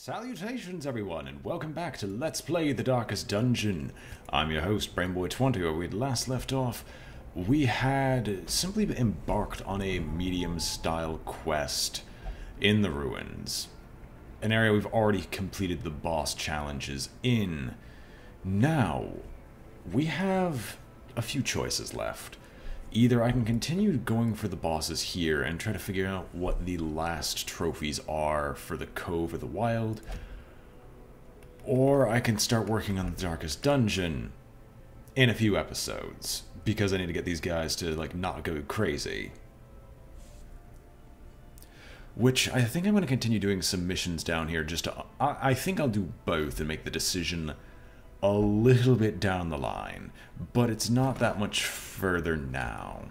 Salutations everyone, and welcome back to Let's Play The Darkest Dungeon. I'm your host, BrainBoy20. Where we'd last left off, we had simply embarked on a medium-style quest in the ruins. An area we've already completed the boss challenges in. Now, we have a few choices left. Either I can continue going for the bosses here and try to figure out what the last trophies are for the Cove of the Wild, or I can start working on the Darkest Dungeon in a few episodes, because I need to get these guys to, like, not go crazy. Which, I think I'm going to continue doing some missions down here just to... I think I'll do both and make the decision a little bit down the line, but it's not that much further now.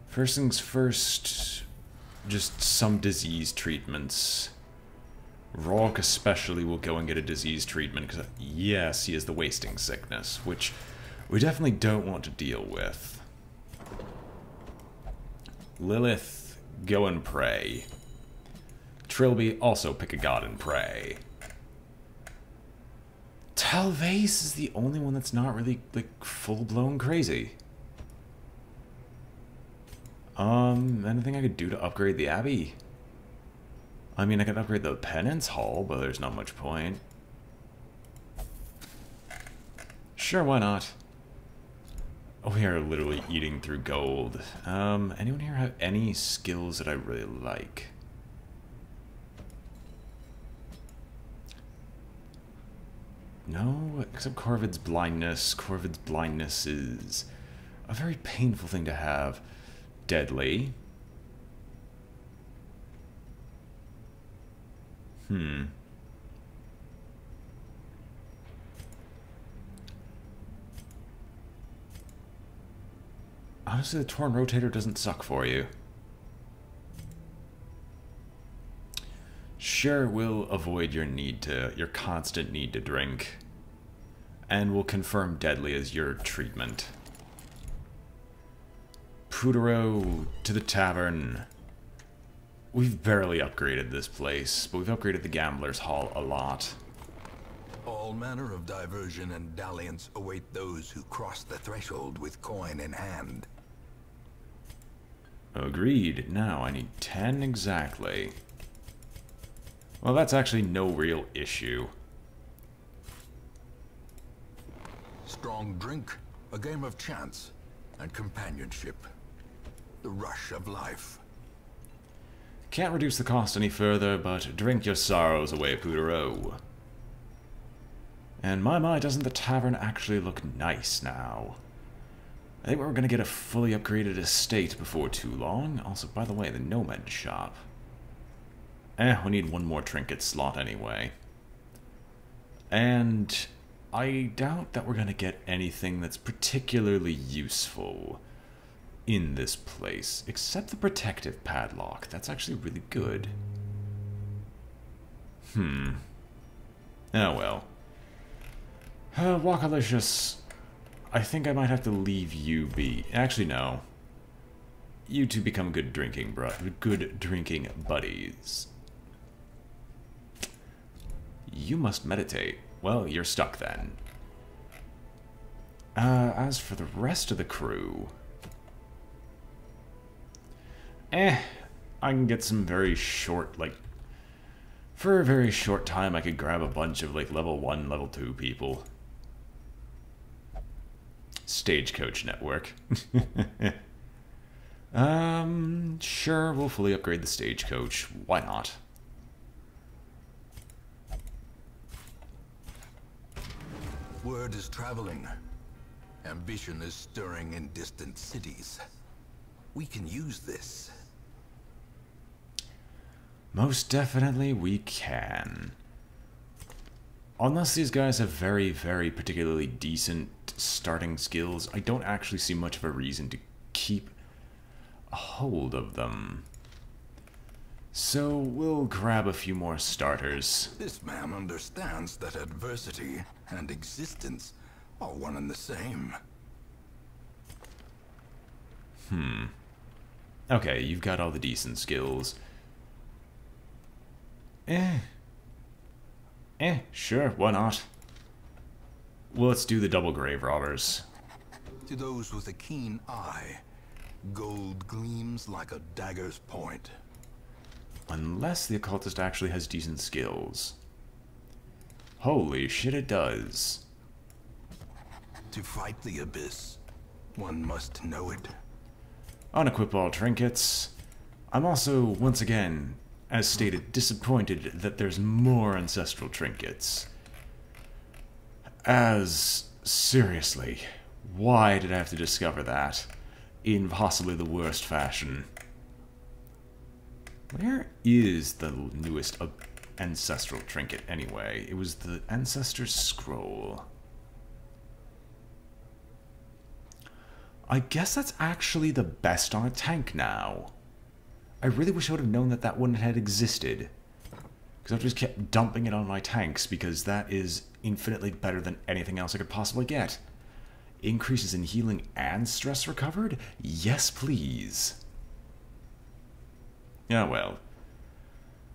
First things first, just some disease treatments. Rourke especially will go and get a disease treatment, because yes, he has the wasting sickness, which we definitely don't want to deal with. Lilith, go and pray. Trilby, also pick a god and pray. Throwaways is the only one that's not really, like, full-blown crazy. Anything I could do to upgrade the Abbey? I mean, I could upgrade the Penance Hall, but there's not much point. Sure, why not? Oh, we are literally eating through gold. Anyone here have any skills that I really like? No, except Corvid's blindness. Corvid's blindness is a very painful thing to have. Deadly. Honestly, the Torn Rotator doesn't suck for you. Sure, we'll avoid your constant need to drink. And we'll confirm Deadly as your treatment. Putero, to the tavern. We've barely upgraded this place, but we've upgraded the Gambler's Hall a lot. All manner of diversion and dalliance await those who cross the threshold with coin in hand. Agreed. Now, I need 10 exactly. Well, that's actually no real issue. Strong drink, a game of chance, and companionship. The rush of life. Can't reduce the cost any further, but drink your sorrows away, Putero. And my, doesn't the tavern actually look nice now? I think we're going to get a fully upgraded estate before too long. Also, by the way, the Nomad shop. We need one more trinket slot anyway. And I doubt that we're going to get anything that's particularly useful in this place, except the protective padlock. That's actually really good. Oh well. Wakalicious, I think I might have to leave you be. Actually, no. You two become good drinking buddies. You must meditate. Well, you're stuck then. As for the rest of the crew... I can get some very short, like... For a very short time, I could grab a bunch of, like, level 1, level 2 people. Stagecoach network. Sure, we'll fully upgrade the stagecoach. Why not? Word is traveling. Ambition is stirring in distant cities. We can use this. Most definitely we can. Unless these guys have very, very particularly decent starting skills, I don't actually see much of a reason to keep a hold of them. So we'll grab a few more starters. This man understands that adversity and existence are one and the same. Okay, you've got all the decent skills. Sure, why not? Well, let's do the double grave robbers. To those with a keen eye, gold gleams like a dagger's point. Unless the occultist actually has decent skills. Holy shit, it does. To fight the abyss, one must know it. Unequip all trinkets. I'm also, once again, as stated, disappointed that there's more ancestral trinkets. Seriously, why did I have to discover that? In possibly the worst fashion. Where is the newest ancestral trinket, anyway? It was the Ancestor Scroll. I guess that's actually the best on a tank now. I really wish I would have known that that one had existed. Because I've just kept dumping it on my tanks, because that is infinitely better than anything else I could possibly get. Increases in healing and stress recovered? Yes, please. Yeah, well.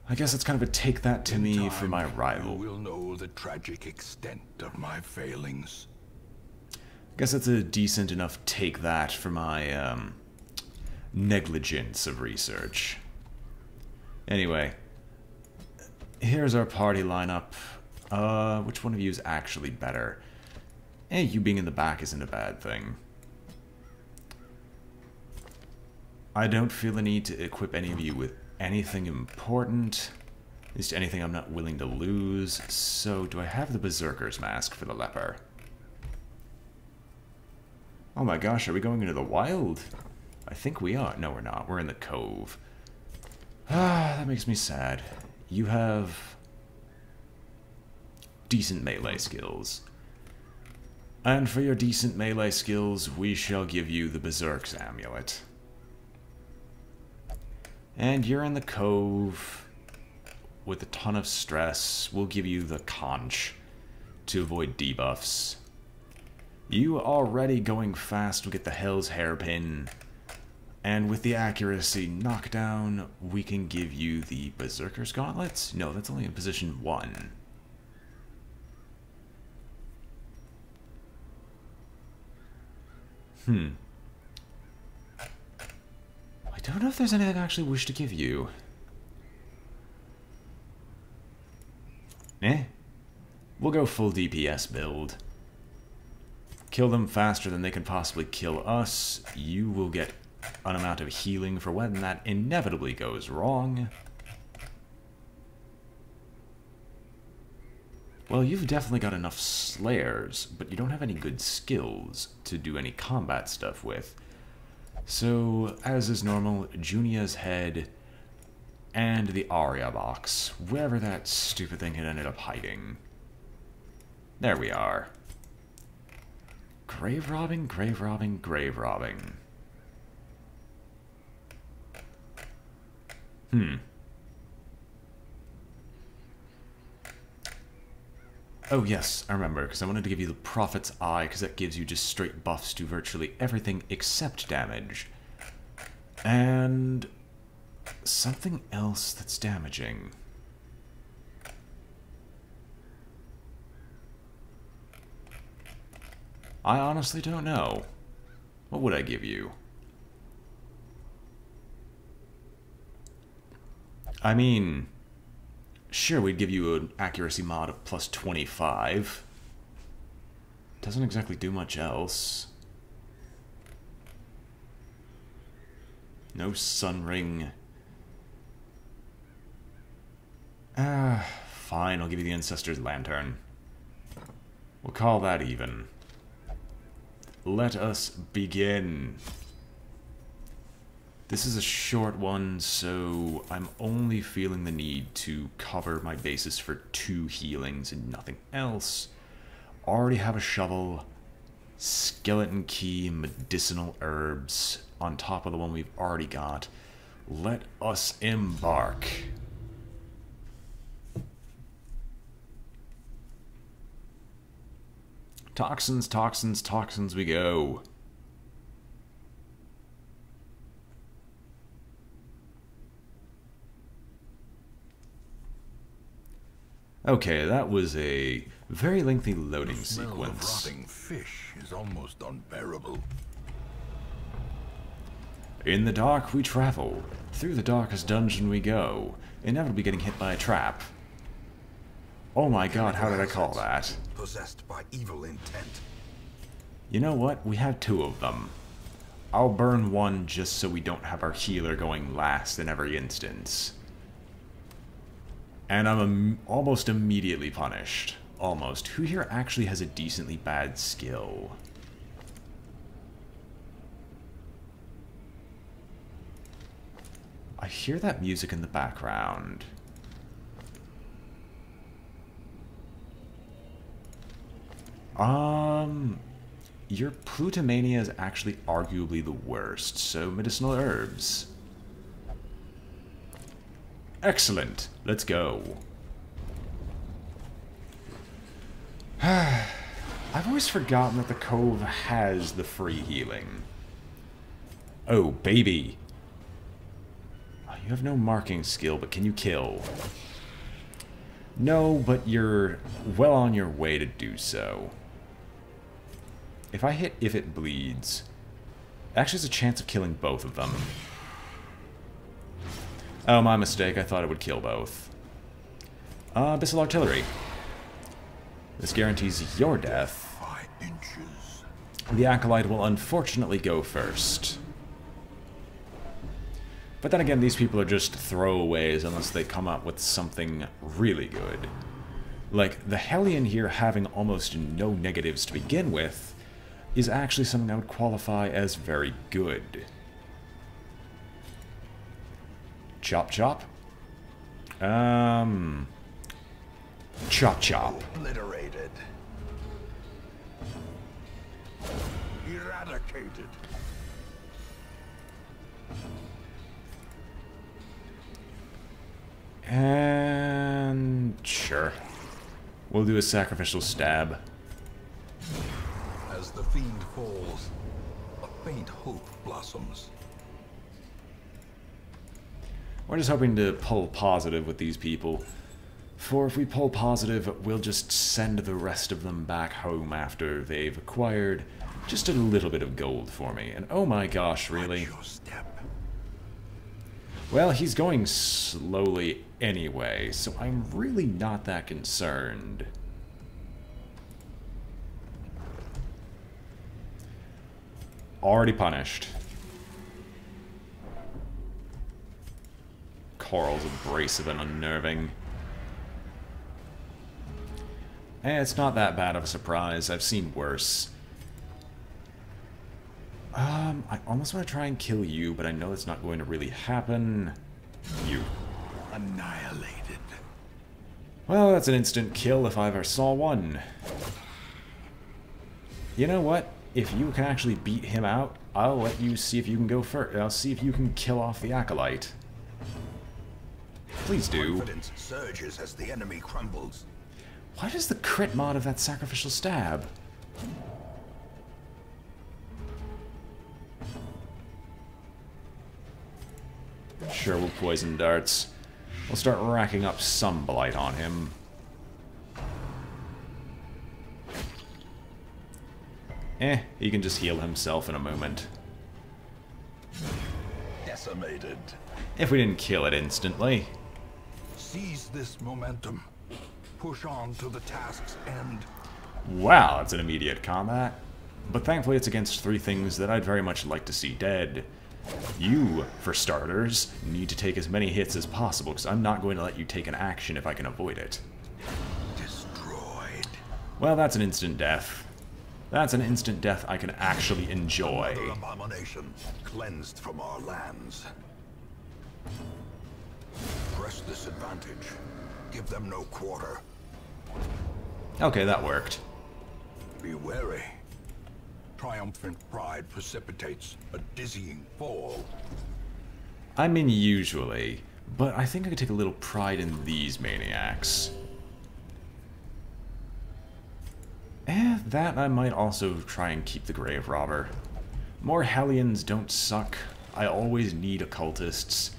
I guess it's kind of a take that to me for my rival. You will know the tragic extent of my failings. I guess it's a decent enough take that for my, negligence of research. Anyway. Here's our party lineup. Which one of you is actually better? You being in the back isn't a bad thing. I don't feel the need to equip any of you with anything important. At least anything I'm not willing to lose. So, do I have the Berserker's Mask for the leper? Oh my gosh, are we going into the wild? I think we are. No, we're not. We're in the cove. Ah, that makes me sad. You have decent melee skills. And for your decent melee skills, we shall give you the Berserk's Amulet. And you're in the cove with a ton of stress. We'll give you the Conch to avoid debuffs. You already going fast, we get the Hell's Hairpin. And with the accuracy knockdown, we can give you the Berserker's Gauntlets? No, that's only in position 1. I don't know if there's anything I actually wish to give you. We'll go full DPS build. Kill them faster than they can possibly kill us. You will get an amount of healing for when that inevitably goes wrong. Well, you've definitely got enough slayers, but you don't have any good skills to do any combat stuff with. So, as is normal, Junia's head and the Aria box, wherever that stupid thing had ended up hiding. There we are. Grave robbing, grave robbing, grave robbing. Oh yes, I remember, because I wanted to give you the Prophet's Eye, because that gives you just straight buffs to virtually everything except damage. And something else that's damaging. I honestly don't know. What would I give you? I mean, sure, we'd give you an accuracy mod of plus 25. Doesn't exactly do much else. No sun ring. Fine, I'll give you the Ancestor's Lantern. We'll call that even. Let us begin. This is a short one, so I'm only feeling the need to cover my bases for 2 healings and nothing else. Already have a shovel, skeleton key, medicinal herbs on top of the one we've already got. Let us embark. Toxins, toxins, toxins we go. Okay, that was a very lengthy loading The smell of sequence. rotting fish is almost unbearable. In the dark we travel. Through the darkest dungeon we go. Inevitably getting hit by a trap. Oh my god, how did I call that? Possessed by evil intent. You know what? We have two of them. I'll burn one just so we don't have our healer going last in every instance. And I'm almost immediately punished. Almost. Who here actually has a decently bad skill? I hear that music in the background. Your Plutomania is actually arguably the worst, so medicinal herbs. Excellent. Let's go. I've always forgotten that the Cove has the free healing. Oh, baby. You have no marking skill, but can you kill? No, but you're well on your way to do so. If I hit if it bleeds, actually there's a chance of killing both of them. Oh, my mistake. I thought it would kill both. Abyssal Artillery. This guarantees your death. 5 inches. The Acolyte will unfortunately go first. But then again, these people are just throwaways unless they come up with something really good. Like, the Hellion here having almost no negatives to begin with is actually something I would qualify as very good. Chop chop? Chop chop. Obliterated. Eradicated. And sure. We'll do a sacrificial stab. As the fiend falls, a faint hope blossoms. We're just hoping to pull positive with these people. For if we pull positive, we'll just send the rest of them back home after they've acquired just a little bit of gold for me. And oh my gosh, really? Watch your step. Well, he's going slowly anyway, so I'm really not that concerned. Already punished. Coral's abrasive and unnerving. It's not that bad of a surprise. I've seen worse. I almost want to try and kill you, but I know it's not going to really happen. You. Annihilated. Well, that's an instant kill if I ever saw one. You know what? If you can actually beat him out, I'll let you see if you can go first. I'll see if you can kill off the Acolyte. Please do. Confidence surges as the enemy crumbles. Why does the crit mod of that sacrificial stab? Sure, we'll poison darts. We'll start racking up some blight on him. He can just heal himself in a moment. Decimated. If we didn't kill it instantly. Seize this momentum. Push on to the task's end. Wow, that's an immediate combat. But thankfully it's against 3 things that I'd very much like to see dead. You, for starters, need to take as many hits as possible, because I'm not going to let you take an action if I can avoid it. Destroyed. Well, that's an instant death. That's an instant death I can actually enjoy. Another abomination cleansed from our lands. Press this advantage. Give them no quarter. Okay, that worked. Be wary. Triumphant pride precipitates a dizzying fall. I mean, usually, but I think I could take a little pride in these maniacs. That I might also try and keep the Grave Robber. More Hellions don't suck. I always need occultists.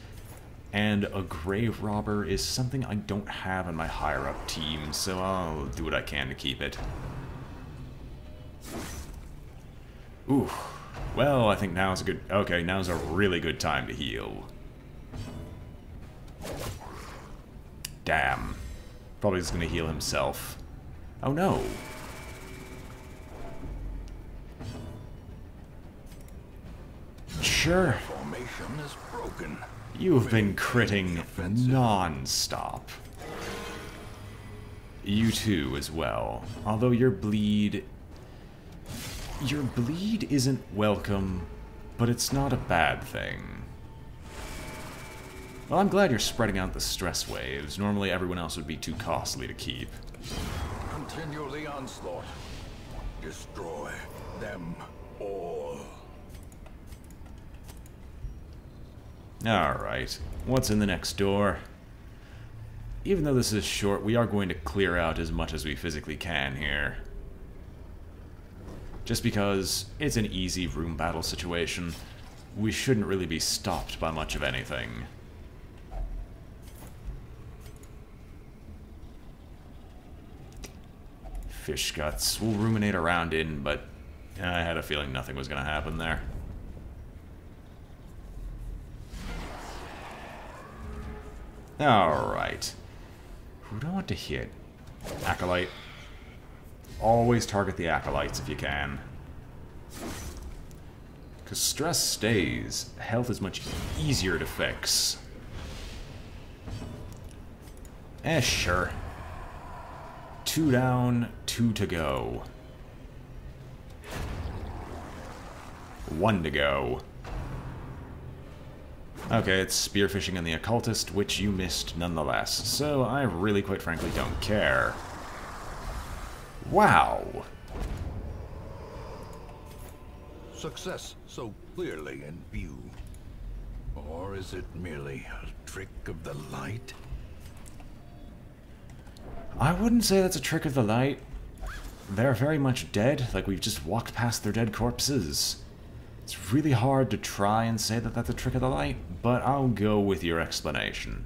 and a grave robber is something I don't have in my higher up team, so I'll do what I can to keep it. Ooh, well, I think now's a good... Okay, now's a really good time to heal. Damn. Probably just gonna heal himself. Oh no. Sure. Formation is broken. You've been critting non-stop. You too, as well. Although your bleed... Your bleed isn't welcome, but it's not a bad thing. Well, I'm glad you're spreading out the stress waves. Normally everyone else would be too costly to keep. Continue the onslaught. Destroy them all. Alright, what's in the next door? Even though this is short, we are going to clear out as much as we physically can here. Just because it's an easy room battle situation, we shouldn't really be stopped by much of anything. Fish guts. We'll ruminate around in, but I had a feeling nothing was going to happen there. Alright. Who do I want to hit? Acolyte. Always target the acolytes if you can. Because stress stays, health is much easier to fix. Sure. 2 down, 2 to go. 1 to go. Okay, it's spearfishing and the occultist, which you missed nonetheless, so I really quite frankly don't care. Wow! Success so clearly in view. Or is it merely a trick of the light? I wouldn't say that's a trick of the light. They're very much dead, like we've just walked past their dead corpses. It's really hard to try and say that that's a trick of the light, but I'll go with your explanation.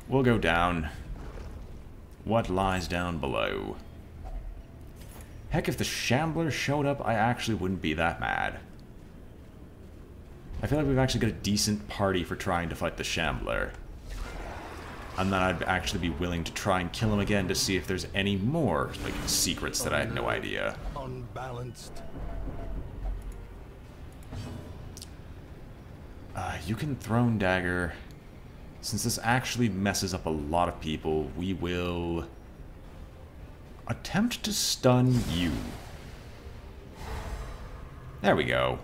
We'll go down. What lies down below? Heck, if the Shambler showed up, I actually wouldn't be that mad. I feel like we've actually got a decent party for trying to fight the Shambler. And then I'd actually be willing to try and kill him again to see if there's any more, like, secrets that I had no idea. Unbalanced. You can Throne Dagger. Since this actually messes up a lot of people, we will attempt to stun you. There we go.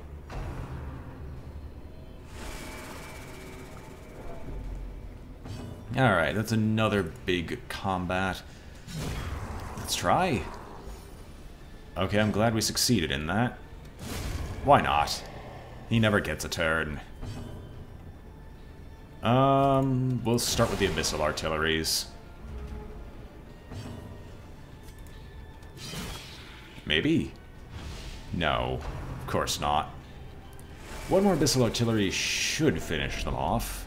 Alright, that's another big combat. Let's try. Okay, I'm glad we succeeded in that. Why not? He never gets a turn. We'll start with the Abyssal Artilleries. Maybe? No, of course not. One more Abyssal Artillery should finish them off.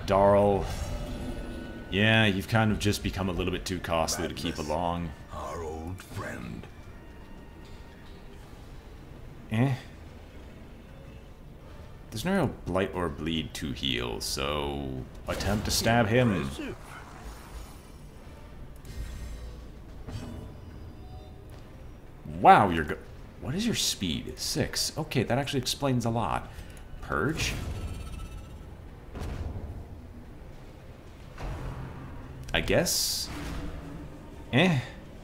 Darl. Yeah, you've kind of just become a little bit too costly to keep along. Our old friend. There's no real blight or bleed to heal, so attempt to stab him. Wow, you're good. What is your speed? 6. Okay, that actually explains a lot. Purge? I guess?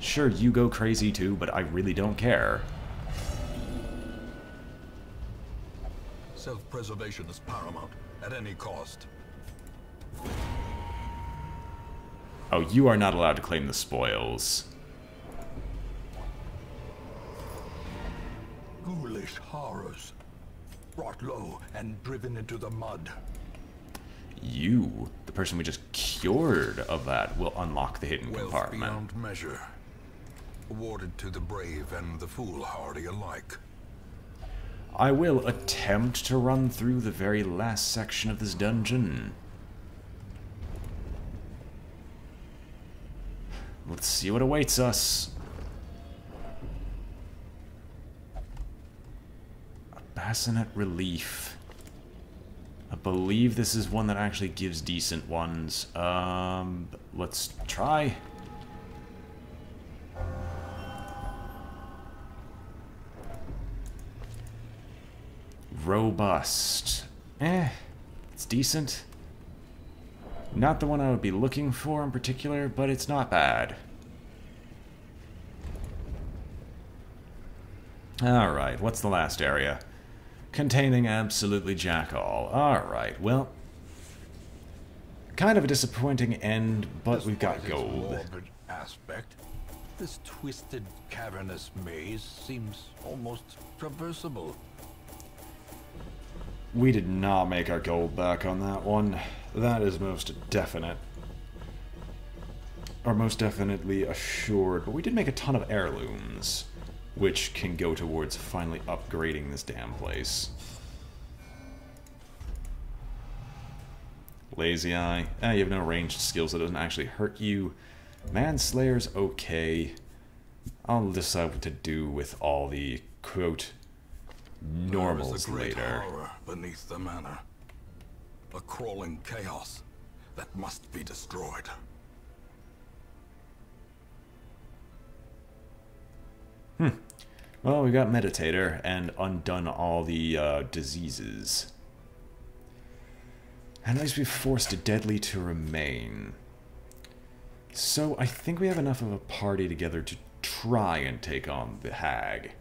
Sure, you go crazy too, but I really don't care. Self-preservation is paramount, at any cost. Oh, you are not allowed to claim the spoils. Ghoulish horrors, brought low and driven into the mud. You, the person we just cured of that, will unlock the hidden Wealth compartment. beyond measure, awarded to the brave and the foolhardy alike. I will attempt to run through the very last section of this dungeon. Let's see what awaits us. A bassinet relief. I believe this is one that actually gives decent ones. Let's try. Robust. It's decent. Not the one I would be looking for in particular, but it's not bad. Alright, what's the last area? Containing absolutely jack-all. Alright, well... kind of a disappointing end, but we've got gold. Morbid aspect. This twisted, cavernous maze seems almost traversable. We did not make our gold back on that one. That is most definite. Or most definitely assured. But we did make a ton of heirlooms, which can go towards finally upgrading this damn place. Lazy Eye. You have no ranged skills, so it doesn't actually hurt you. Manslayer's okay. I'll decide what to do with all the, quote, normals later. Horror beneath the manor. A crawling chaos that must be destroyed. Well, we got Meditator and undone all the diseases. And at least we've forced Deadly to remain. So I think we have enough of a party together to try and take on the Hag.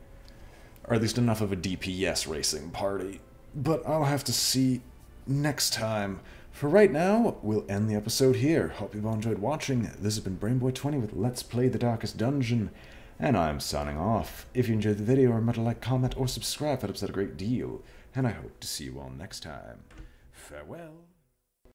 Or at least enough of a DPS racing party. But I'll have to see next time. For right now, we'll end the episode here. Hope you've all enjoyed watching. This has been BrainBoy20 with Let's Play the Darkest Dungeon. And I'm signing off. If you enjoyed the video, remember to like, comment, or subscribe. That helps out a great deal. And I hope to see you all next time. Farewell.